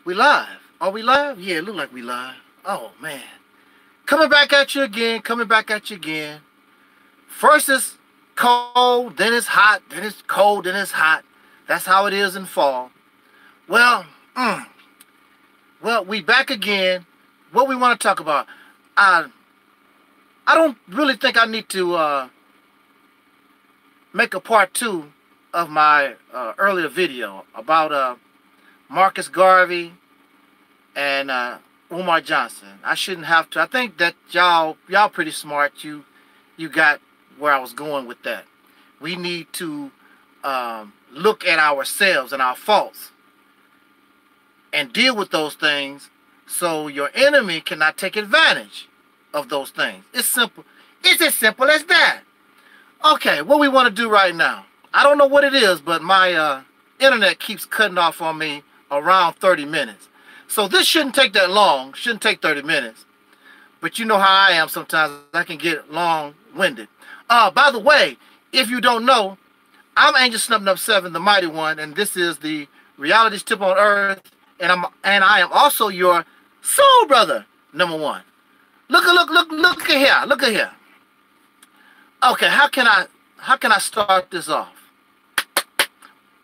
We live. Are we live? Yeah, it look like we live. Oh, man. Coming back at you again. Coming back at you again. First it's cold, then it's hot, then it's cold, then it's hot. That's how it is in fall. Well, we back again. What we want to talk about? I don't really think I need to make a part 2 of my earlier video about Marcus Garvey and Umar Johnson. I shouldn't have to. I think that y'all pretty smart. You got where I was going with that. We need to look at ourselves and our faults and deal with those things so your enemy cannot take advantage of those things. It's simple. It's as simple as that. Okay, what we want to do right now. I don't know what it is, but my internet keeps cutting off on me around 30 minutes. So this shouldn't take that long. Shouldn't take 30 minutes. But you know how I am sometimes. I can get long-winded. By the way, if you don't know, I'm Angel Snub 7, the Mighty One, and this is the Reality's Temple on Earth, and I am also your soul brother, #1. Look at here. Look at here. Okay, how can I start this off?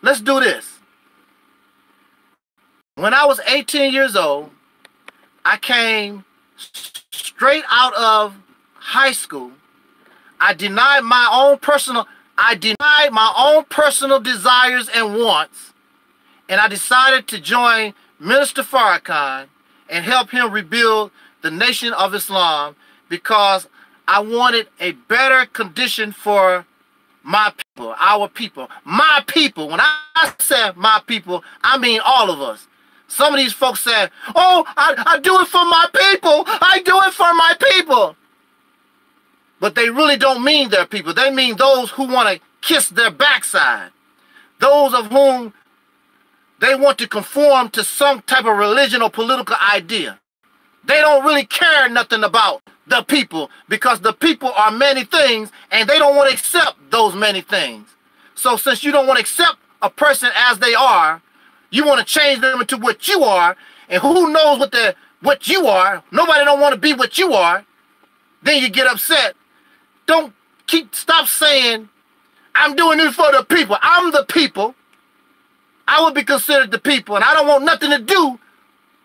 Let's do this. When I was 18 years old, I came straight out of high school. I denied my own personal desires and wants, and I decided to join Minister Farrakhan and help him rebuild the Nation of Islam because I wanted a better condition for my people, our people, my people. When I say my people, I mean all of us. Some of these folks said, oh, I do it for my people. I do it for my people. But they really don't mean their people. They mean those who want to kiss their backside. Those of whom they want to conform to some type of religion or political idea. They don't really care nothing about the people because the people are many things and they don't want to accept those many things. So since you don't want to accept a person as they are, you want to change them into what you are, and who knows what you are. Nobody don't want to be what you are. Then you get upset. Stop saying, I'm doing it for the people. I'm the people. I would be considered the people, and I don't want nothing to do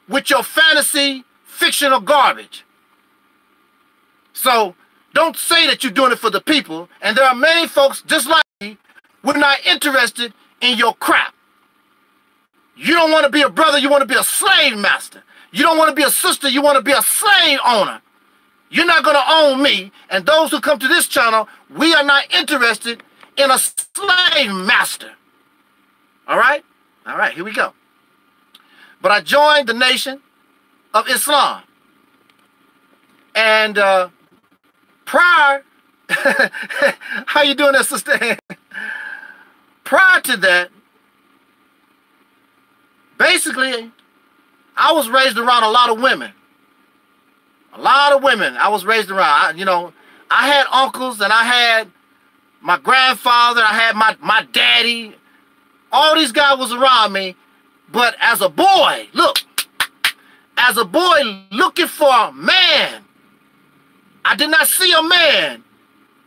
with your fantasy, fictional garbage. So don't say that you're doing it for the people, and there are many folks just like me, we're not interested in your crap. You don't want to be a brother, you want to be a slave master. You don't want to be a sister, you want to be a slave owner. You're not going to own me, and those who come to this channel, we are not interested in a slave master. All right? All right, here we go. But I joined the Nation of Islam. And prior, how you doing there, sister? Prior to that, basically, I was raised around a lot of women. A lot of women I was raised around. I had uncles and I had my grandfather. I had my daddy. All these guys was around me. But as a boy, as a boy looking for a man, I did not see a man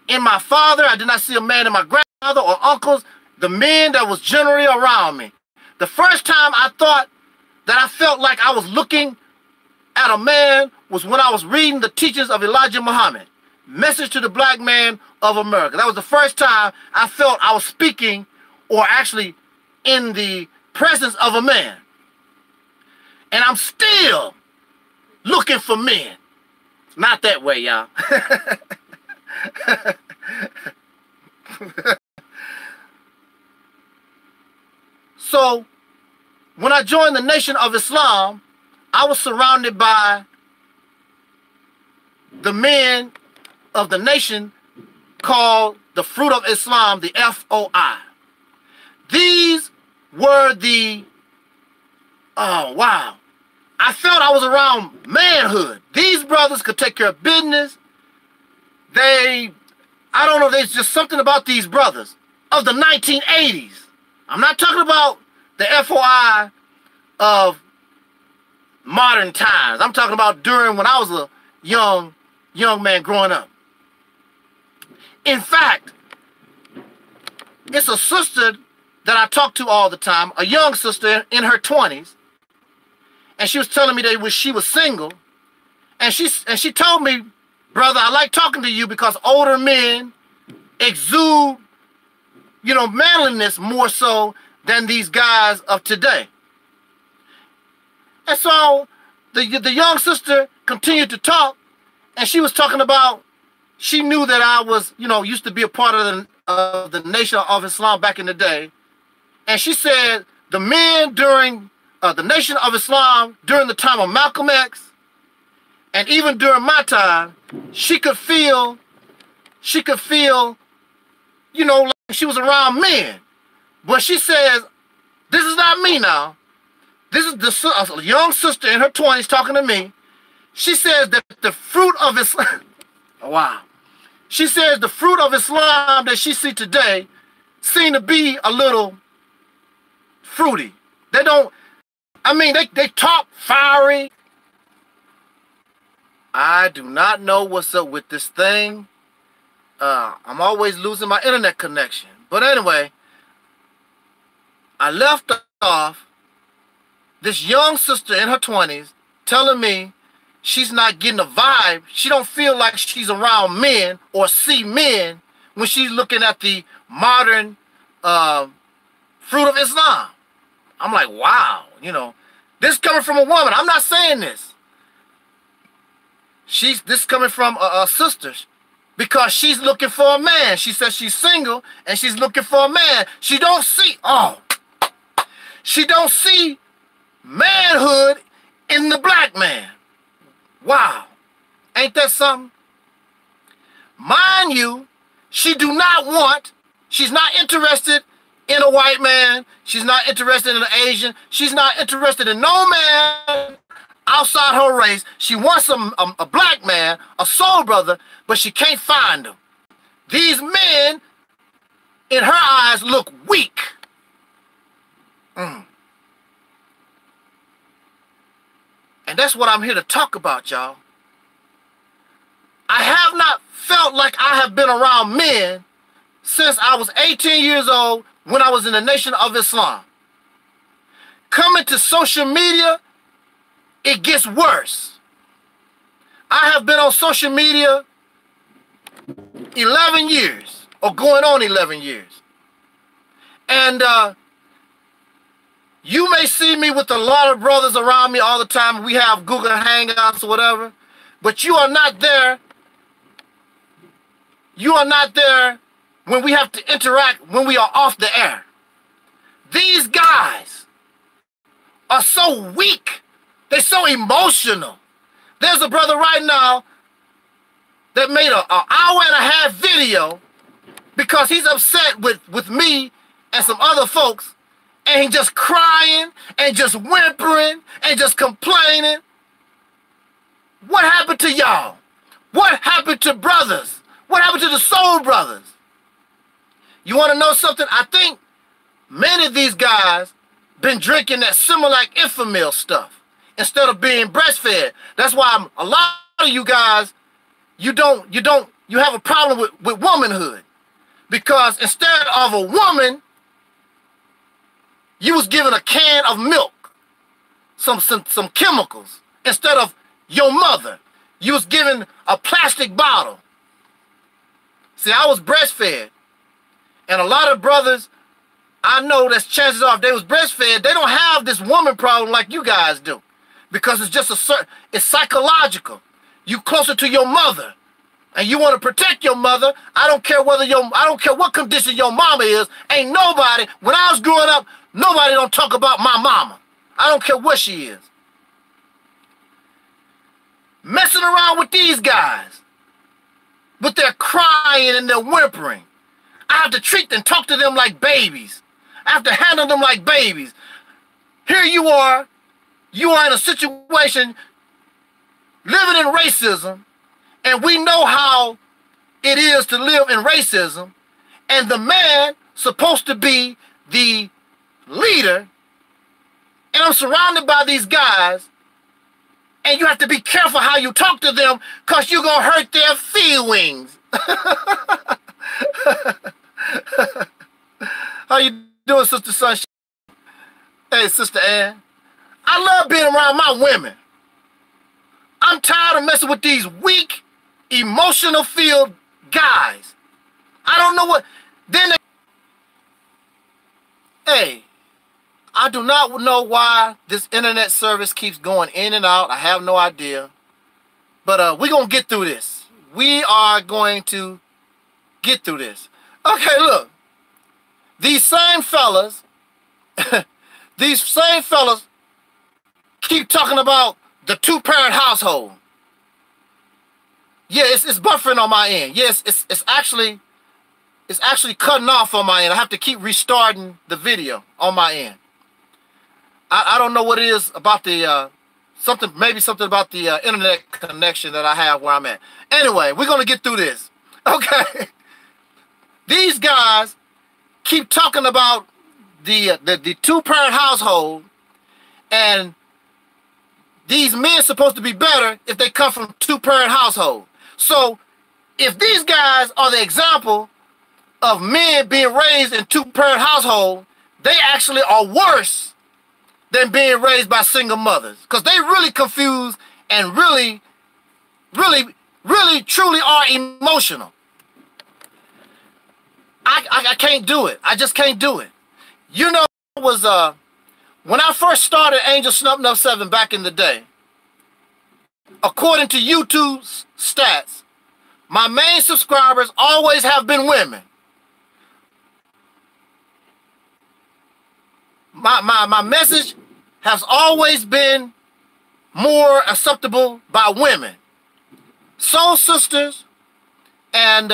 in my father. I did not see a man in my grandfather or uncles, the men that was generally around me. The first time I thought that I felt like I was looking at a man was when I was reading the teachings of Elijah Muhammad, Message to the Black Man of America. That was the first time I felt I was speaking or actually in the presence of a man. And I'm still looking for men. Not that way, y'all. So, when I joined the Nation of Islam, I was surrounded by the men of the nation called the Fruit of Islam, the FOI. These were the, oh wow, I felt I was around manhood. These brothers could take care of business. I don't know, there's just something about these brothers of the 1980s. I'm not talking about the FOI of modern times. I'm talking about during when I was a young man growing up. In fact, it's a sister that I talk to all the time, a young sister in her 20s, and she was telling me that she was single, and she told me, brother, I like talking to you because older men exude, manliness more so than these guys of today. And so the young sister continued to talk, and she was talking about, she knew that I was, used to be a part of the Nation of Islam back in the day. And she said the men during the Nation of Islam, during the time of Malcolm X, and even during my time, she could feel, like she was around men. But she says, this is not me now. This is a young sister in her 20s talking to me. She says that the fruit of Islam, wow. She says the fruit of Islam that she see today seem to be a little fruity. They talk fiery. I do not know what's up with this thing. I'm always losing my internet connection. But anyway, I left off this young sister in her 20s telling me she's not getting a vibe. She don't feel like she's around men or see men when she's looking at the modern fruit of Islam. I'm like, wow, this coming from a woman. I'm not saying this. This coming from a sister because she's looking for a man. She says she's single and she's looking for a man. She don't see manhood in the black man. Wow. Ain't that something? Mind you, she's not interested in a white man. She's not interested in an Asian. She's not interested in no man outside her race. She wants a black man, a soul brother, but she can't find him. These men, in her eyes, look weak. And that's what I'm here to talk about, y'all. I have not felt like I have been around men since I was 18 years old when I was in the Nation of Islam. Coming to social media, it gets worse. I have been on social media 11 years, or going on 11 years. And you may see me with a lot of brothers around me all the time. We have Google Hangouts or whatever. But you are not there. You are not there when we have to interact, when we are off the air. These guys are so weak. They're so emotional. There's a brother right now that made an hour-and-a-half video because he's upset with me and some other folks, and he's just crying and just whimpering and just complaining. What happened to y'all? What happened to brothers? What happened to the soul brothers? You want to know something? I think many of these guys been drinking that Similac Infamil stuff instead of being breastfed. That's why a lot of you guys, you have a problem with womanhood, because instead of a woman, you was given a can of milk, some chemicals. Instead of your mother, you was given a plastic bottle. See, I was breastfed, and a lot of brothers I know that chances are if they was breastfed, they don't have this woman problem like you guys do, because it's just it's psychological. You closer to your mother, and you want to protect your mother. I don't care what condition your mama is. Ain't nobody, when I was growing up, nobody don't talk about my mama. I don't care what she is. Messing around with these guys, with their crying and their whimpering. I have to treat and talk to them like babies. I have to handle them like babies. Here you are in a situation living in racism, and we know how it is to live in racism, and the man supposed to be the leader, and I'm surrounded by these guys And you have to be careful how you talk to them because you're going to hurt their feelings. How you doing, Sister Sunshine? Hey, Sister Ann. I love being around my women. I'm tired of messing with these weak, emotional-filled guys. I don't know what... Then hey, I do not know why this internet service keeps going in and out. I have no idea. But we're going to get through this. We are going to get through this. Okay, look. These same fellas, keep talking about the two-parent household. Yeah, it's buffering on my end. Yes, it's actually cutting off on my end. I have to keep restarting the video on my end. I don't know what it is about the maybe something about the internet connection that I have where I'm at. Anyway, we're gonna get through this. Okay. These guys keep talking about the two-parent household, and these men supposed to be better if they come from two-parent household. So if these guys are the example of men being raised in two-parent household, they actually are worse than being raised by single mothers, because they really confused and really truly are emotional. I can't do it. I just can't do it. You know, it was when I first started Angel Snup Nup 7 back in the day, according to YouTube's stats, my main subscribers always have been women. My message has always been more acceptable by women, soul sisters, and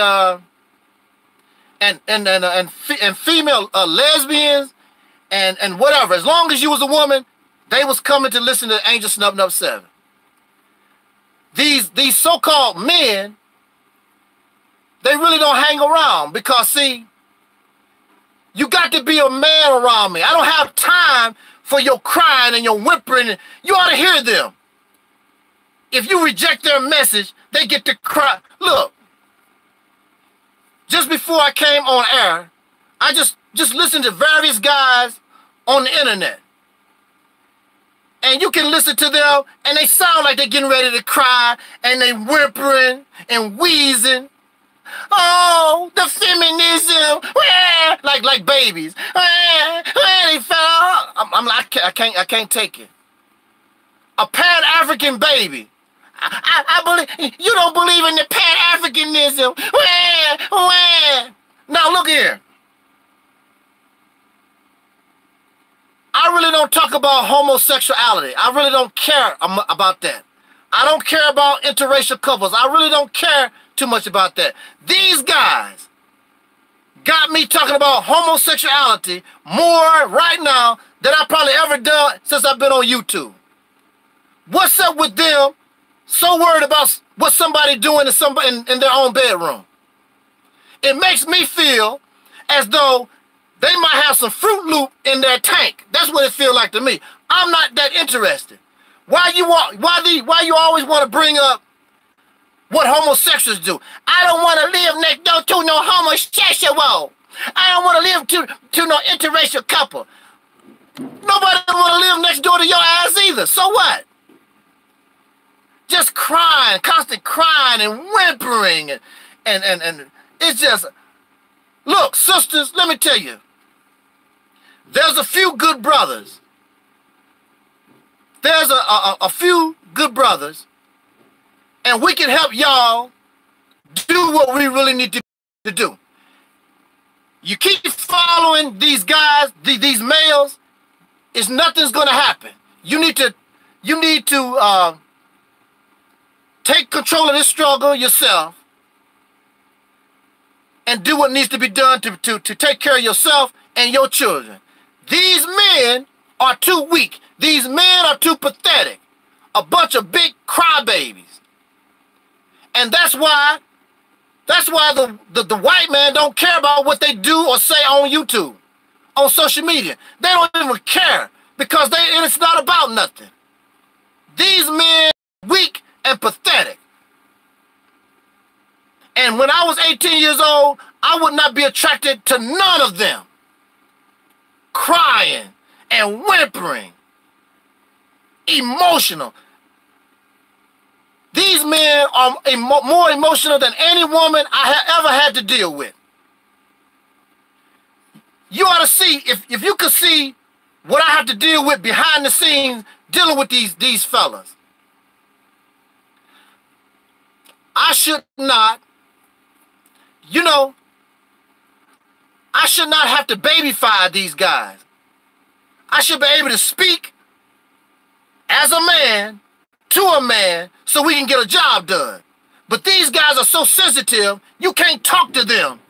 female lesbians, and whatever. As long as you was a woman, they was coming to listen to Angel Snup Nup 7. These so-called men, they really don't hang around because, see, you got to be a man around me. I don't have time for your crying and your whimpering. You ought to hear them. If you reject their message, they get to cry. Look, just before I came on air, I just listened to various guys on the internet. And you can listen to them, and they sound like they're getting ready to cry, and they whimpering and wheezing. Oh, the feminism, like babies. They fell. I'm like, I can't take it. A Pan-African baby. I believe you don't believe in the Pan-Africanism. Now look here. I really don't talk about homosexuality. I really don't care about that. I don't care about interracial couples. I really don't care too much about that. These guys got me talking about homosexuality more right now than I probably ever done since I've been on YouTube. What's up with them so worried about what somebody doing in their own bedroom? It makes me feel as though they might have some Fruit Loop in their tank. That's what it feels like to me. I'm not that interested. Why you always want to bring up what homosexuals do? I don't want to live next door to no homosexual. I don't want to live to no interracial couple. Nobody want to live next door to your ass either. So what? Just crying, constant crying and whimpering, and it's just, look, sisters, let me tell you, there's a few good brothers. There's a few good brothers, and we can help y'all do what we really need to do. You keep following these guys, these males, nothing's gonna happen. You need to take control of this struggle yourself and do what needs to be done to take care of yourself and your children. These men are too weak. These men are too pathetic. A bunch of big crybabies. And that's why the white man don't care about what they do or say on YouTube, on social media. They don't even care because it's not about nothing. These men weak and pathetic. And when I was 18 years old, I would not be attracted to none of them. Crying and whimpering. Emotional. These men are more emotional than any woman I have ever had to deal with. You ought to see, if you could see what I have to deal with behind the scenes dealing with these fellas. I should not, I should not have to babyfy these guys. I should be able to speak as a man to a man so we can get a job done. But these guys are so sensitive, you can't talk to them.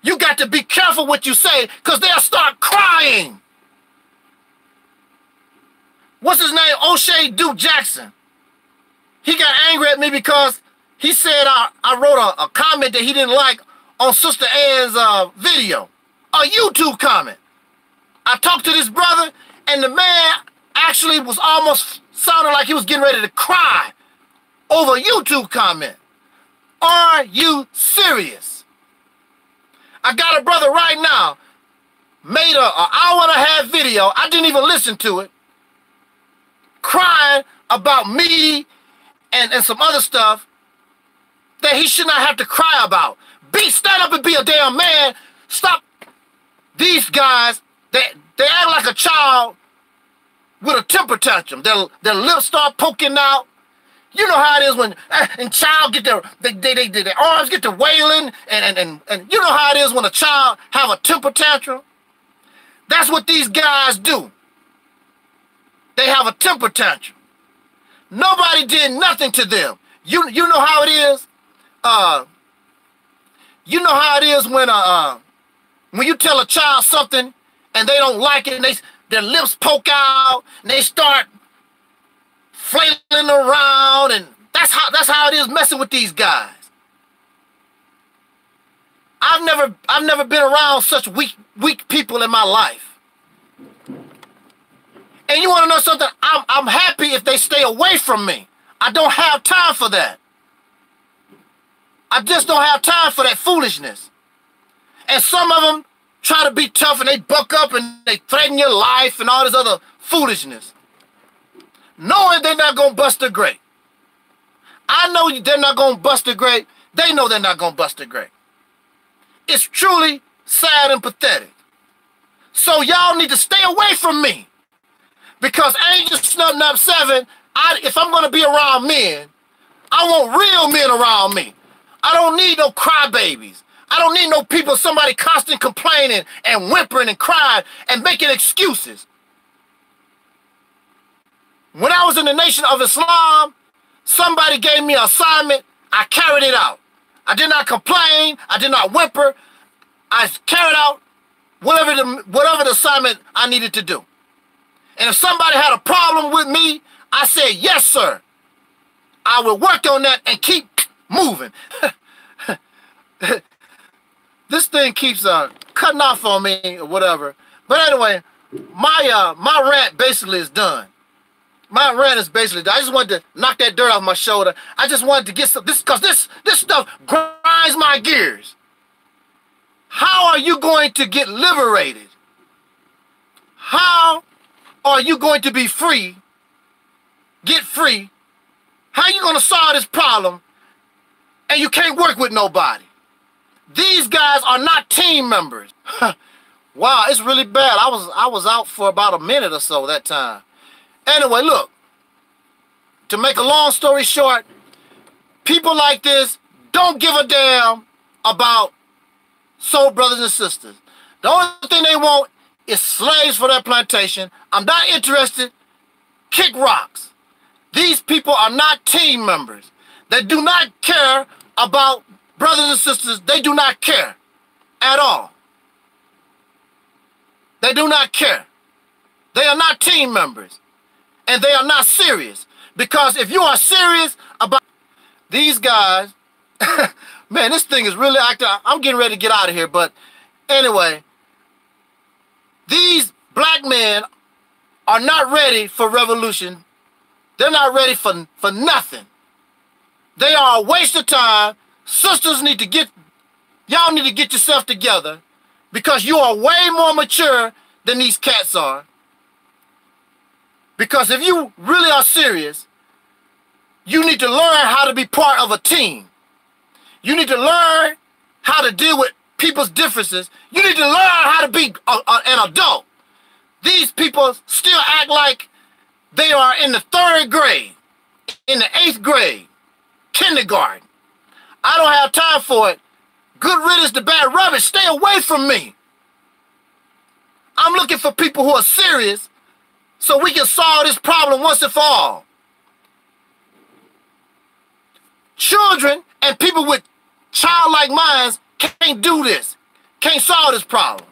You got to be careful what you say because they'll start crying. What's his name? O'Shea Duke Jackson. He got angry at me because he said I wrote a comment that he didn't like on Sister Ann's video. A YouTube comment. I talked to this brother and the man actually was almost sounding like he was getting ready to cry over a YouTube comment. Are you serious? I got a brother right now, made an hour and a half video, I didn't even listen to it, crying about me and some other stuff that he should not have to cry about. Stand up and be a damn man. Stop. These guys, they act like a child with a temper tantrum. Their lips start poking out. You know how it is when and child get their arms get to wailing and you know how it is when a child have a temper tantrum. That's what these guys do. They have a temper tantrum. Nobody did nothing to them. You know how it is. You know how it is when you tell a child something and they don't like it and their lips poke out and they start flailing around, and that's how it is messing with these guys. I've never been around such weak people in my life. And you want to know something? I'm happy if they stay away from me. I don't have time for that. I just don't have time for that foolishness. And some of them try to be tough and they buck up and they threaten your life and all this other foolishness. Knowing they're not going to bust a grape. I know they're not going to bust a grape. They know they're not going to bust a grape. It's truly sad and pathetic. So y'all need to stay away from me. Because Angel Snub Nub 7, if I'm going to be around men, I want real men around me. I don't need no crybabies. I don't need no people, somebody constantly complaining and whimpering and crying and making excuses. When I was in the Nation of Islam, somebody gave me an assignment. I carried it out. I did not complain. I did not whimper. I carried out whatever the assignment I needed to do. And if somebody had a problem with me, I said, yes, sir. I will work on that and keep moving. This thing keeps cutting off on me or whatever. But anyway, my rant basically is done. My rant is basically done. I just wanted to knock that dirt off my shoulder. I just wanted to get some because this stuff grinds my gears. How are you going to get liberated? How are you going to be free? Get free? How are you going to solve this problem and you can't work with nobody? These guys are not team members. Wow, it's really bad. I was out for about a minute or so that time. Anyway, look, to make a long story short, people like this don't give a damn about soul brothers and sisters. The only thing they want is slaves for their plantation. I'm not interested. Kick rocks. These people are not team members. They do not care about brothers and sisters. They do not care at all. They do not care. They are not team members. And they are not serious. Because if you are serious about these guys, man, this thing is really acting. I'm getting ready to get out of here. But anyway, these black men are not ready for revolution They're not ready for nothing. They are a waste of time. Sisters need to get, y'all need to get yourself together because you are way more mature than these cats are. Because if you really are serious, you need to learn how to be part of a team. You need to learn how to deal with people's differences. You need to learn how to be an adult. These people still act like they are in the 3rd grade, in the 8th grade, kindergarten. I don't have time for it. Good riddance to bad rubbish. Stay away from me. I'm looking for people who are serious so we can solve this problem once and for all. Children and people with childlike minds can't do this, can't solve this problem.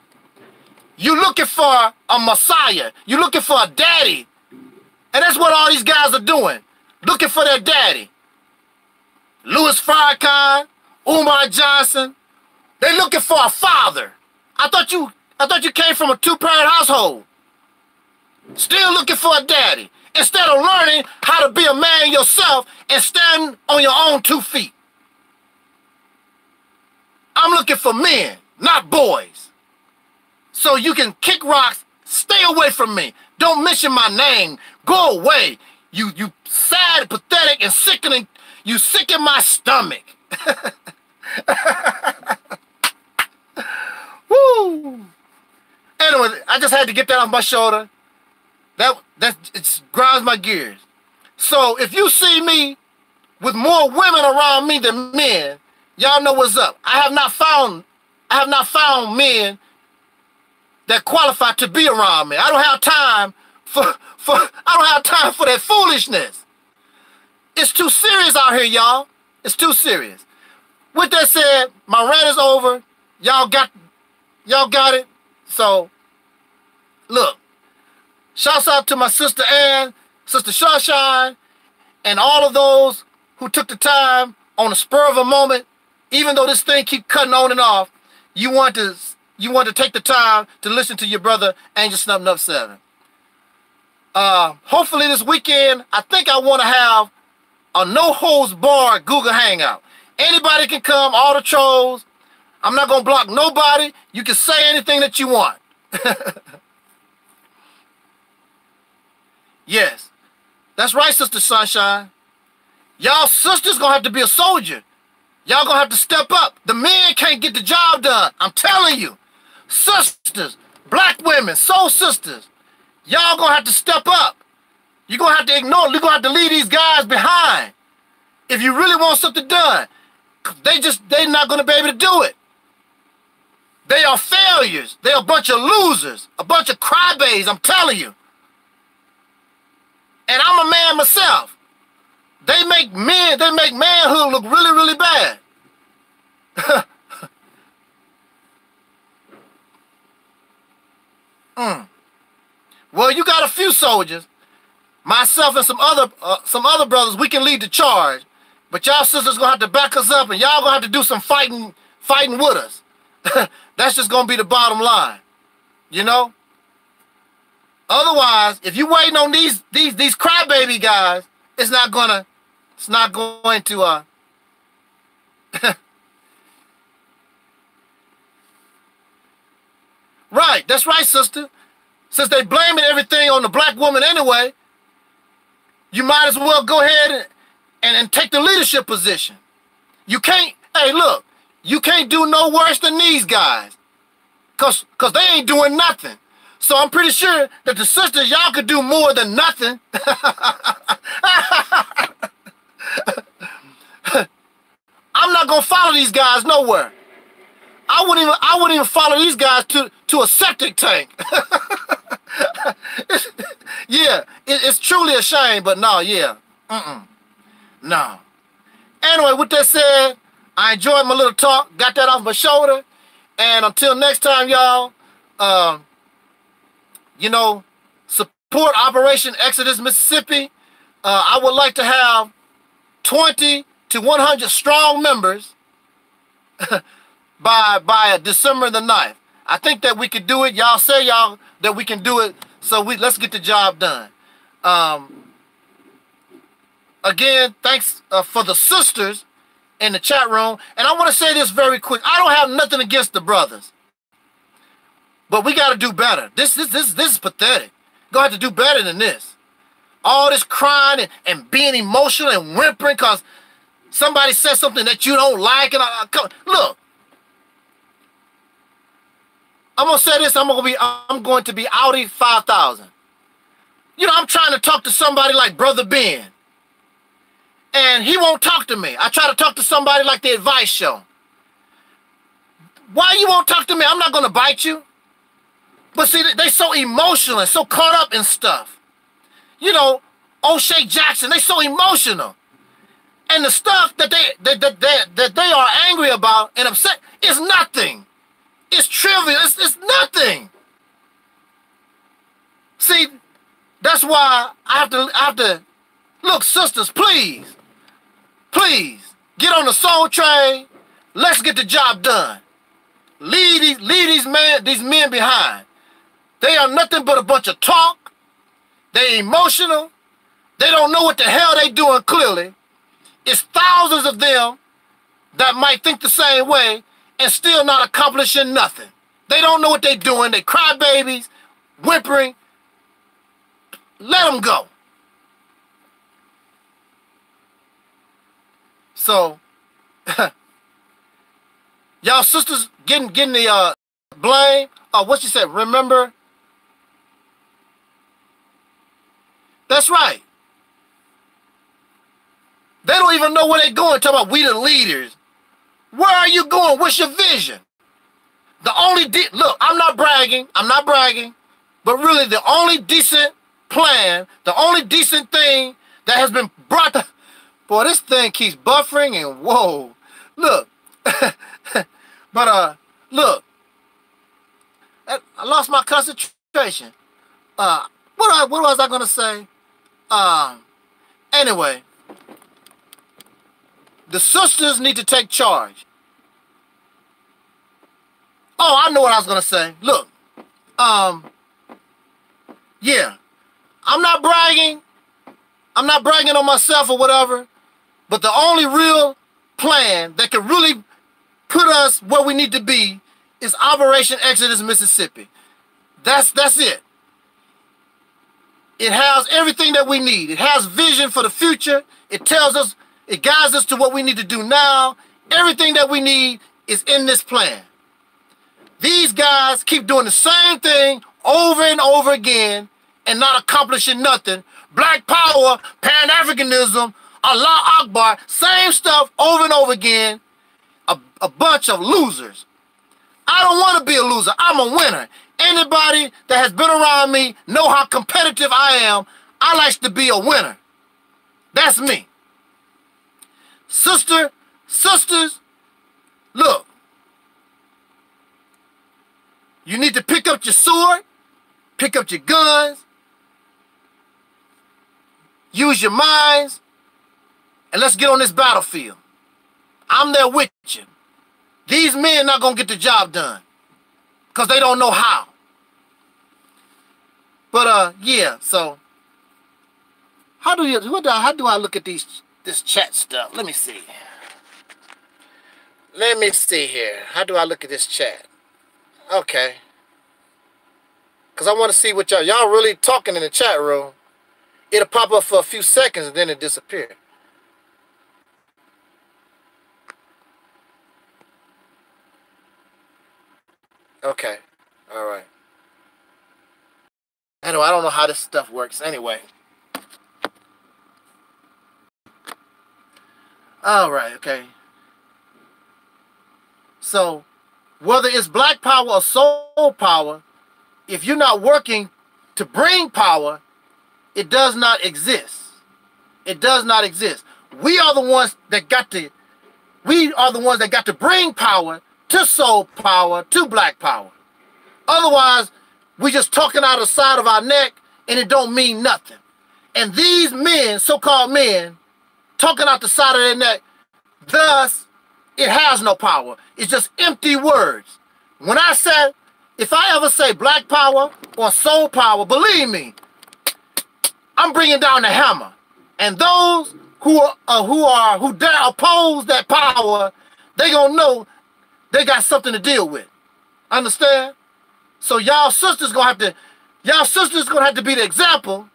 You're looking for a messiah. You're looking for a daddy. And that's what all these guys are doing, looking for their daddy. Louis Farrakhan, Umar Johnson, they're looking for a father. I thought you came from a 2-parent household. Still looking for a daddy. Instead of learning how to be a man yourself and stand on your own 2 feet. I'm looking for men, not boys. So you can kick rocks, stay away from me. Don't mention my name. Go away. You sad, pathetic, and sickening. You sicken my stomach. Woo! Anyway, I just had to get that off my shoulder. That it grinds my gears. So if you see me with more women around me than men, y'all know what's up. I have not found men that qualify to be around me. I don't have time for that foolishness. It's too serious out here, y'all. It's too serious. With that said, my rant is over. Y'all got it. So look, shouts out to my sister Ann, Sister Sunshine, and all of those who took the time on the spur of a moment, even though this thing keep cutting on and off, you want to take the time to listen to your brother Angel Snub Nub 7. Hopefully this weekend, I think I want to have a no-holds-barred Google Hangout. Anybody can come, all the trolls. I'm not going to block nobody. You can say anything that you want. Yes, that's right, Sister Sunshine. Y'all sisters gonna have to be a soldier. Y'all gonna have to step up. The men can't get the job done. I'm telling you. Sisters, black women, soul sisters, y'all gonna have to step up. You're gonna have to ignore, you're gonna have to leave these guys behind. If you really want something done, they're not gonna be able to do it. They are failures. They're a bunch of losers, a bunch of crybabies, I'm telling you. And I'm a man myself. They make manhood look really, really bad. Well, you got a few soldiers. Myself and some other brothers, we can lead the charge. But y'all sisters gonna have to back us up, and y'all gonna have to do some fighting with us. That's just gonna be the bottom line, you know. Otherwise, if you waiting on these crybaby guys, it's not going to Right, that's right, sister. Since they blaming everything on the black woman anyway, you might as well go ahead and take the leadership position. You can't, hey look, you can't do no worse than these guys. Cause they ain't doing nothing. So I'm pretty sure that the sisters, y'all could do more than nothing. I'm not gonna follow these guys nowhere. I wouldn't even follow these guys to a septic tank. Yeah, it's truly a shame, but no, yeah. No. Anyway, with that said, I enjoyed my little talk, got that off my shoulder, and until next time, y'all, you know, support Operation Exodus Mississippi. I would like to have 20 to 100 strong members by December the 9th. I think that we could do it. Y'all say that we can do it, so let's get the job done. again, thanks for the sisters in the chat room. And I want to say this very quick. I don't have nothing against the brothers, but we got to do better. This is pathetic. Go have to do better than this. All this crying and being emotional and whimpering because somebody said something that you don't like. And look, I'm gonna say this. I'm going to be Audi 5000. You know, I'm trying to talk to somebody like Brother Ben, and he won't talk to me. I try to talk to somebody like the Advice Show. Why you won't talk to me? I'm not gonna bite you. But see, they so emotional and so caught up in stuff. You know, O'Shea Jackson, they so emotional. And the stuff that they are angry about and upset is nothing. It's trivial. It's nothing. See, that's why I have to look, sisters, please, get on the soul train. Let's get the job done. Leave these men behind. They are nothing but a bunch of talk. They're emotional. They don't know what the hell they doing clearly. It's thousands of them that might think the same way and still not accomplishing nothing. They don't know what they're doing. They cry babies, whimpering. Let them go. So, y'all sisters getting the blame. What she said, remember? That's right. They don't even know where they're going. Talking about we the leaders. Where are you going? What's your vision? The only look, I'm not bragging, but really the only decent plan, the only decent thing that has been brought to, boy, this thing keeps buffering and whoa. Look. But look. I lost my concentration. What was I gonna say? Anyway, the sisters need to take charge. Oh, I know what I was gonna say. Look, yeah, I'm not bragging on myself or whatever, but the only real plan that can really put us where we need to be is Operation Exodus Mississippi. That's it. It has everything that we need. It has vision for the future. It tells us, it guides us to what we need to do now. Everything that we need is in this plan. These guys keep doing the same thing over and over again and not accomplishing nothing. Black power, Pan-Africanism, Allah Akbar, same stuff over and over again. A bunch of losers. I don't want to be a loser. I'm a winner. Anybody that has been around me know how competitive I am. I like to be a winner. That's me. Sisters, look. You need to pick up your sword, pick up your guns, use your minds, and let's get on this battlefield. I'm there with you. These men not going to get the job done because they don't know how. But, yeah, so how do I look at this chat stuff? Let me see. Let me see here. How do I look at this chat? Okay. Because I want to see what y'all really talking in the chat room. It'll pop up for a few seconds and then it disappear. Okay. All right. Anyway, I don't know how this stuff works anyway. All right, okay. So, whether it's black power or soul power, if you're not working to bring power, it does not exist. It does not exist. We are the ones that got to bring power to soul power, to black power. Otherwise, we just talking out of the side of our neck and it don't mean nothing. And these men, so-called men, talking out the side of their neck, thus, it has no power. It's just empty words. When I said, if I ever say black power or soul power, believe me, I'm bringing down the hammer. And those who dare oppose that power, they gonna know they got something to deal with. Understand? So y'all sisters gonna have to be the example,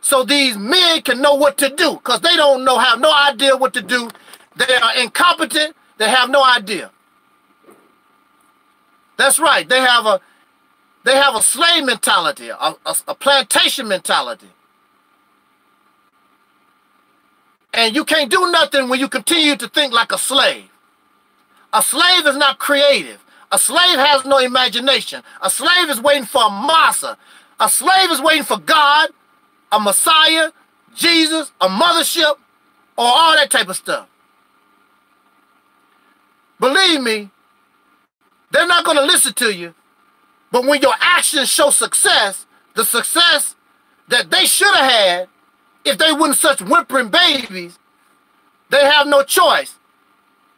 so these men can know what to do, because they don't know, have no idea what to do. They are incompetent. They have no idea. That's right. They have a slave mentality, a plantation mentality. And you can't do nothing when you continue to think like a slave. A slave is not creative. A slave has no imagination. A slave is waiting for a massa. A slave is waiting for God, a Messiah, Jesus, a mothership, or all that type of stuff. Believe me, they're not going to listen to you. But when your actions show success, the success that they should have had, if they weren't such whimpering babies, they have no choice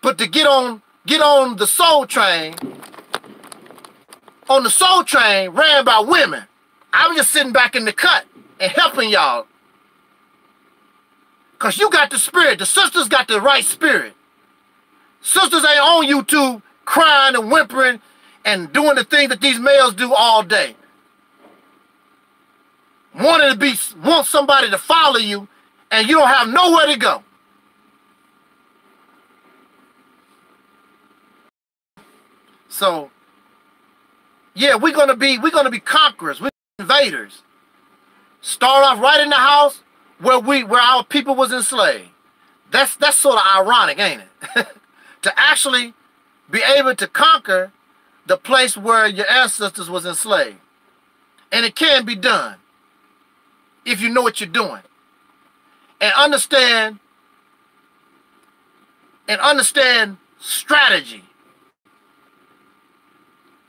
but to get on the soul train. On the soul train ran by women. I'm just sitting back in the cut and helping y'all. Because you got the spirit. The sisters got the right spirit. Sisters ain't on YouTube crying and whimpering and doing the things that these males do all day. Want somebody to follow you, and you don't have nowhere to go. So, yeah, we're gonna be conquerors, we're invaders. Start off right in the house where our people was enslaved. That's sort of ironic, ain't it? To actually be able to conquer the place where your ancestors was enslaved. And it can be done if you know what you're doing. And understand strategy.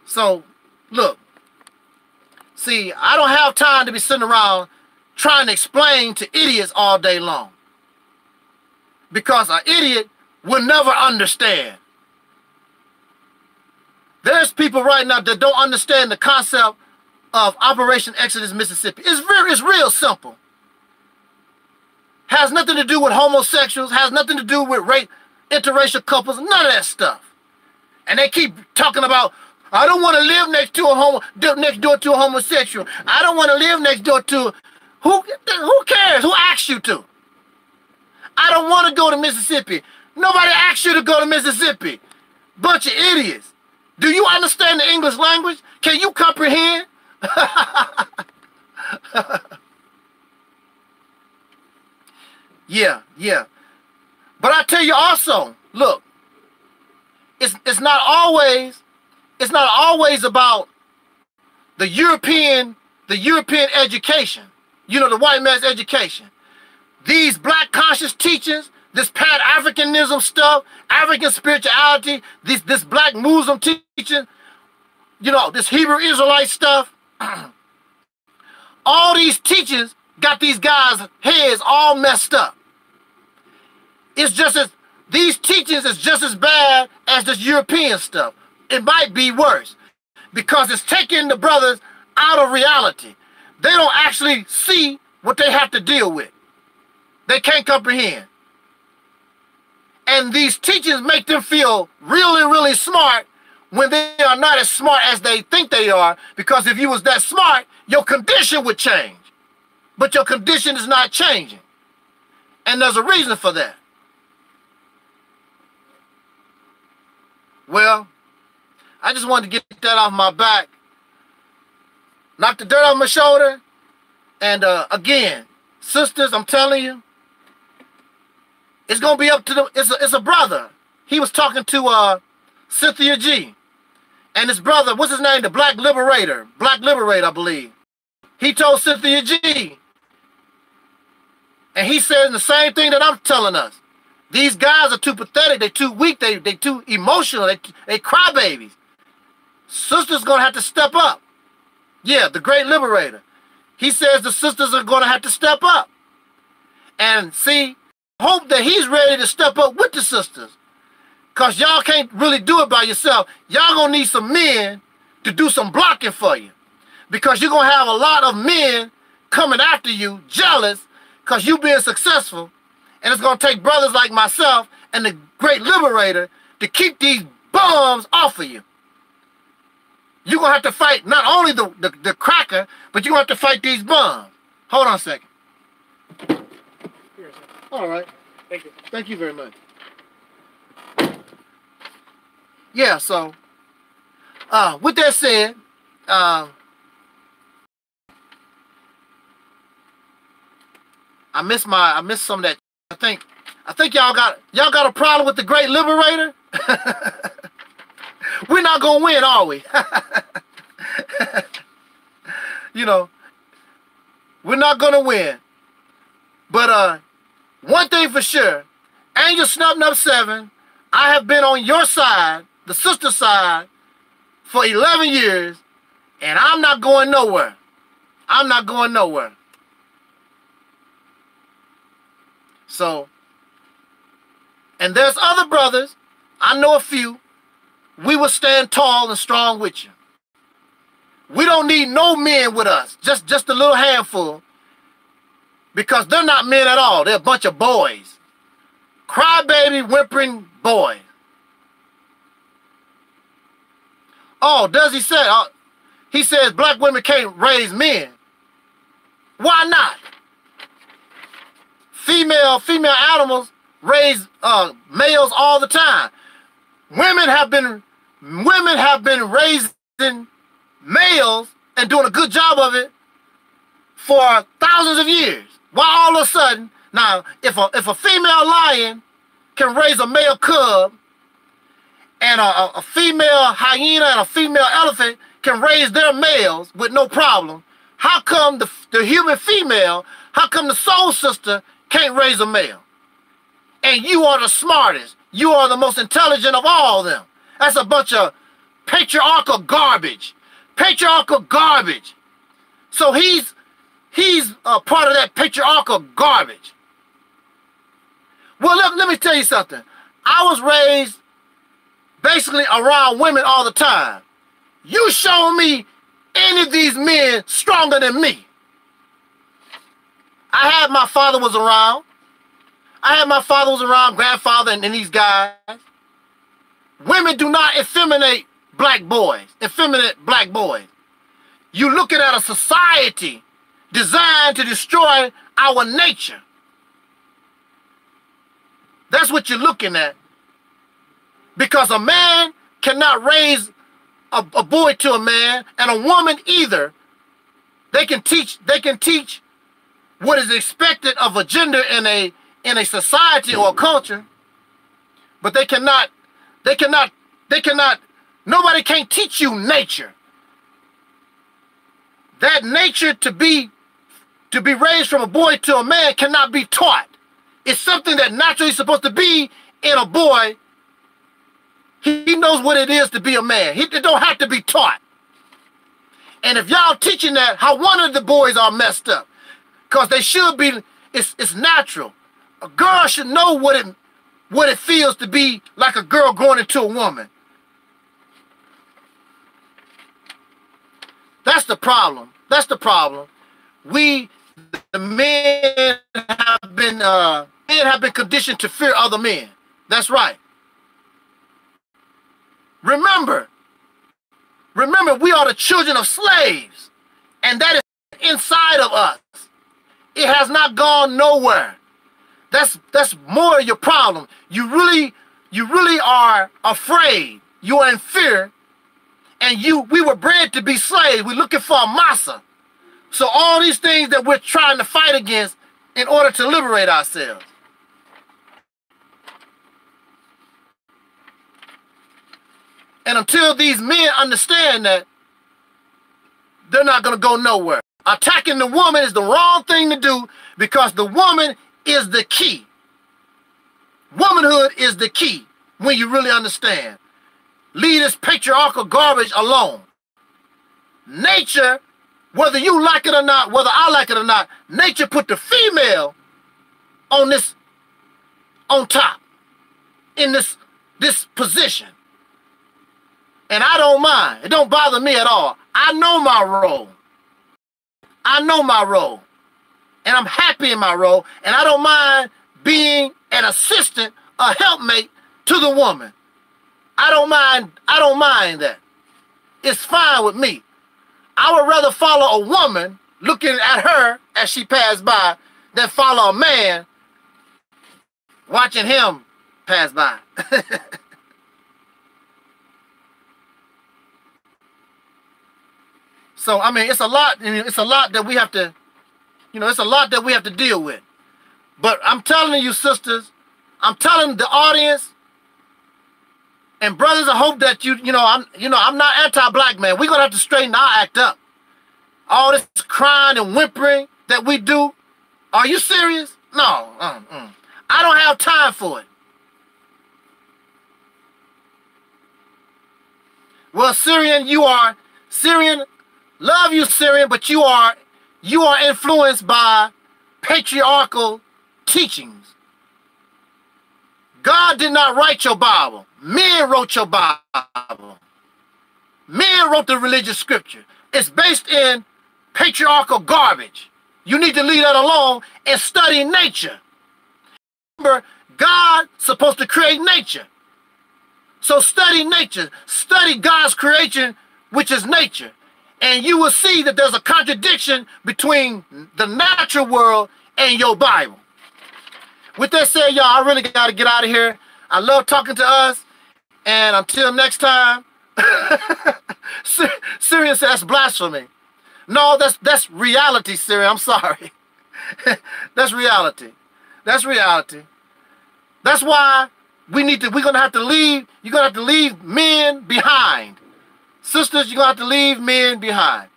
So, look. See, I don't have time to be sitting around trying to explain to idiots all day long. Because an idiot will never understand. There's people right now that don't understand the concept of Operation Exodus Mississippi. It's real simple. Has nothing to do with homosexuals, has nothing to do with interracial couples, none of that stuff. And they keep talking about, I don't want to live next door to a homosexual. I don't want to live next door to who cares? Who asked you to? I don't want to go to Mississippi. Nobody asked you to go to Mississippi. Bunch of idiots. Do you understand the English language? Can you comprehend? Yeah. But I tell you also, look, it's not always about the European education. You know, the white man's education. These black conscious teachings, this Pan-Africanism stuff, African spirituality, this black Muslim teaching, you know, this Hebrew Israelite stuff. All these teachings got these guys' heads all messed up. These teachings is just as bad as this European stuff. It might be worse because it's taking the brothers out of reality. They don't actually see what they have to deal with. They can't comprehend. And these teachings make them feel really, really smart when they are not as smart as they think they are, because if you was that smart, your condition would change. But your condition is not changing. And there's a reason for that. Well, I just wanted to get that off my back. Knock the dirt off my shoulder. And again, sisters, I'm telling you, it's going to be up to the, it's a brother. He was talking to Cynthia G. And his brother, what's his name? The Black Liberator, I believe. He told Cynthia G. And he said the same thing that I'm telling us. These guys are too pathetic. They're too weak. They too emotional. They crybabies. Sisters going to have to step up. Yeah, the great liberator. He says the sisters are going to have to step up. And see, hope that he's ready to step up with the sisters. Because y'all can't really do it by yourself. Y'all going to need some men to do some blocking for you. Because you're going to have a lot of men coming after you, jealous, because you being successful. And it's going to take brothers like myself and the great liberator to keep these bums off of you. You're going to have to fight not only the cracker, but you're going to have to fight these bums. Hold on a second. Here, sir. All right. Thank you. Thank you very much. Yeah, so, with that said, I missed some of that. I think y'all got a problem with the great liberator? We're not gonna win, are we? You know, we're not gonna win. But one thing for sure, Angel Snub Nub 7, I have been on your side, the sister side, for 11 years, and I'm not going nowhere. I'm not going nowhere. So, and there's other brothers, I know a few, we will stand tall and strong with you. We don't need no men with us, just a little handful, because they're not men at all. They're a bunch of boys. Crybaby, whimpering boys. Oh, does he say? He says black women can't raise men. Why not? Female animals raise males all the time. Women have been raising males and doing a good job of it for thousands of years. Why all of a sudden now, if a female lion can raise a male cub, and a female hyena and a female elephant can raise their males with no problem, how come the human female, how come the soul sister can't raise a male? And you are the smartest. You are the most intelligent of all of them. That's a bunch of patriarchal garbage. Patriarchal garbage. So he's a part of that patriarchal garbage. Well, let me tell you something. I was raised basically around women all the time. You show me any of these men stronger than me. My father was around. Grandfather and these guys. Women do not effeminate black boys. You're looking at a society designed to destroy our nature. That's what you're looking at. Because a man cannot raise a boy to a man, and a woman either. They can teach what is expected of a gender in a society or a culture, but they cannot, nobody can teach you nature. That nature to be raised from a boy to a man cannot be taught. It's something that naturally is supposed to be in a boy. He knows what it is to be a man. It don't have to be taught. And if y'all teaching that, how one of the boys are messed up. Because they should be, it's natural. A girl should know what it feels to be like a girl growing into a woman. That's the problem. The men have been conditioned to fear other men. That's right. Remember, we are the children of slaves, and that is inside of us. It has not gone nowhere. That's more of your problem. You really are afraid. You are in fear, and we were bred to be slaves. We're looking for a massa. So all these things that we're trying to fight against in order to liberate ourselves. And until these men understand that, they're not going to go nowhere. Attacking the woman is the wrong thing to do, because the woman is the key. Womanhood is the key when you really understand. Leave this patriarchal garbage alone. Nature, whether you like it or not, whether I like it or not, nature put the female on top, in this position. And I don't mind. It don't bother me at all. I know my role. And I'm happy in my role. And I don't mind being an assistant, a helpmate to the woman. I don't mind that. It's fine with me. I would rather follow a woman looking at her as she passed by than follow a man watching him pass by. So, I mean, it's a lot that we have to, it's a lot that we have to deal with. But I'm telling you, sisters, I'm telling the audience and brothers, I hope that I'm not anti-black, man. We're going to have to straighten our act up. All this crying and whimpering that we do, are you serious? No. I don't have time for it. Well, Syrian, love you, Syrian, but you are influenced by patriarchal teachings. God did not write your Bible. Men wrote your Bible. Men wrote the religious scripture. It's based in patriarchal garbage. You need to leave that alone and study nature. Remember, God's supposed to create nature. So study nature. Study God's creation, which is nature. And you will see that there's a contradiction between the natural world and your Bible. With that said, y'all, I really got to get out of here. I love talking to us. And until next time, Syrian says that's blasphemy. No, that's reality, Syrian. I'm sorry. That's reality. That's reality. That's why we're gonna have to leave. You're gonna have to leave men behind. Sisters, you're gonna have to leave men behind.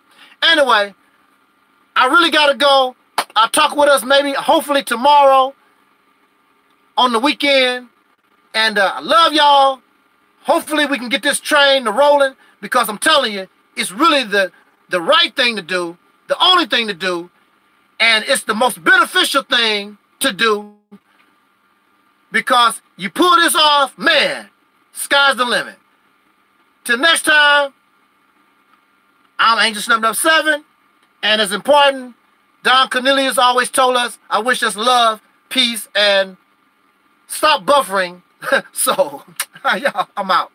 Anyway, I really gotta go. I'll talk with us maybe, hopefully tomorrow on the weekend. And I love y'all. Hopefully we can get this train rolling, because I'm telling you, it's really the right thing to do, the only thing to do, and it's the most beneficial thing to do, because you pull this off, man, sky's the limit. Till next time, I'm Angel Snub 7, and as important, Don Cornelius always told us, I wish us love, peace, and stop buffering. So, y'all, I'm out.